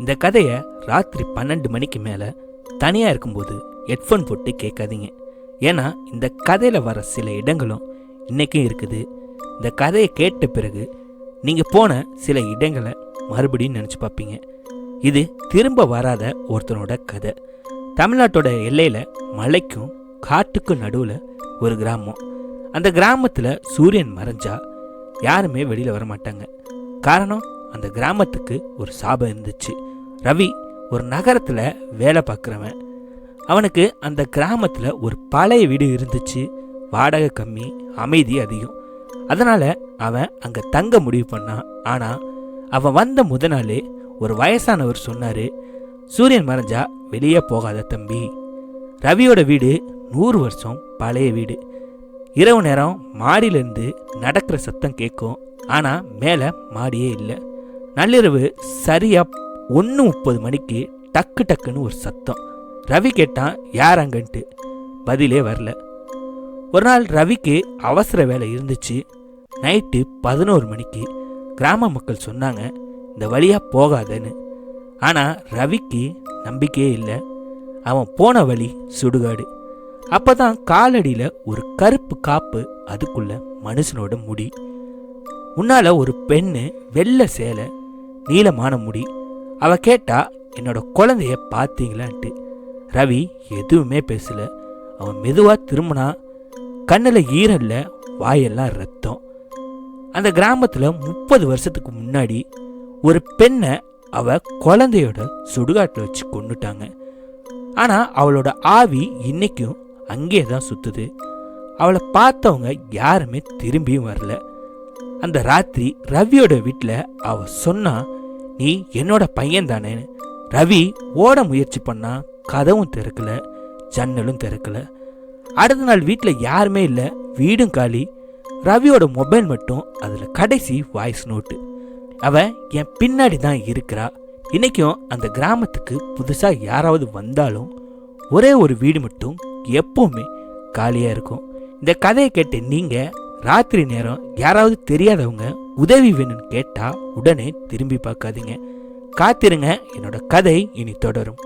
இந்த கதையை ராத்திரி 12 மணிக்கு மேலே தனியாக இருக்கும்போது ஹெட்ஃபோன் போட்டு கேட்காதீங்க. ஏன்னா இந்த கதையில் வர சில இடங்களும் இன்றைக்கும் இருக்குது. இந்த கதையை கேட்ட பிறகு நீங்கள் போன சில இடங்களை மறுபடியும் நினச்சி பார்ப்பீங்க. இது திரும்ப வராத ஒருத்தனோட கதை. தமிழ்நாட்டோட எல்லையில் மலைக்கும் காட்டுக்கும் நடுவில் ஒரு கிராமம். அந்த கிராமத்தில் சூரியன் மறைஞ்சா யாருமே வெளியில் வர மாட்டாங்க. காரணம், அந்த கிராமத்துக்கு ஒரு சாபம் இருந்துச்சு. ரவி ஒரு நகரத்தில் வேலை பார்க்குறவன். அவனுக்கு அந்த கிராமத்தில் ஒரு பழைய வீடு இருந்துச்சு. வாடகை கம்மி, அமைதி அதிகம். அதனால் அவன் அங்கே தங்க முடிவு பண்ணான். ஆனால் அவன் வந்த முத நாளே ஒரு வயசானவர் சொன்னார், சூரியன் மறைஞ்சா வெளியே போகாத தம்பி. ரவியோட வீடு 100 வருஷம் பழைய வீடு. இரவு நேரம் மாடியிலேருந்து நடக்கிற சத்தம் கேட்கும். ஆனால் மேலே மாடியே இல்லை. நள்ளிரவு சரியாக 1:30 மணிக்கு டக்கு டக்குன்னு ஒரு சத்தம். ரவி கேட்டான், யார் அங்கன்ட்டு. பதிலே வரல. ஒரு நாள் ரவிக்கு அவசர வேலை இருந்துச்சு. நைட்டு 11 மணிக்கு கிராம மக்கள் சொன்னாங்க, இந்த வழியாக போகாதன்னு. ஆனால் ரவிக்கு நம்பிக்கையே இல்லை. அவன் போன வழி சுடுகாடு. அப்போ தான் காலடியில் ஒரு கருப்பு காப்பு, அதுக்குள்ள மனுஷனோட முடி. முன்னால் ஒரு பெண்ணு, வெள்ளை சேலை, நீளமான முடி. அவ கேட்டா, என்னோட குழந்தைய பார்த்தீங்களான்ட்டு. ரவி எதுவுமே பேசல. அவன் மெதுவாக திரும்பினா. கண்ணில் ஈரல்ல, வாயெல்லாம் ரத்தம். அந்த கிராமத்தில் 30 வருஷத்துக்கு முன்னாடி ஒரு பெண்ணை அவ குழந்தையோட சுடுகாட்டில் வச்சு கொண்டுட்டாங்க. ஆனால் அவளோட ஆவி இன்னைக்கும் அங்கே தான் சுற்றுது. அவளை பார்த்தவங்க யாருமே திரும்பியும் வரல. அந்த ராத்திரி ரவியோட வீட்டில் அவ சொன்னா, நீ என்னோட பையன் தானே. ரவி ஓட முயற்சி பண்ணா. கதவும் திறக்கல, ஜன்னலும் திறக்கல. அடுத்த நாள் வீட்டில் யாருமே இல்லை, வீடும் காலி. ரவியோட மொபைல் மட்டும் அதில் கடைசி வாய்ஸ் நோட்டு. அவன் என் பின்னாடி தான் இருக்கிறா. இன்னைக்கும் அந்த கிராமத்துக்கு புதுசாக யாராவது வந்தாலும் ஒரே ஒரு வீடு மட்டும் எப்பவுமே காலியாக இருக்கும். இந்த கதையை கேட்டு நீங்கள் ராத்திரி நேரம் யாராவது தெரியாதவங்க உதவி வேணும்னு கேட்டால் உடனே திரும்பி பார்க்காதீங்க. காத்திருங்க, என்னோட கதை இனி தொடரும்.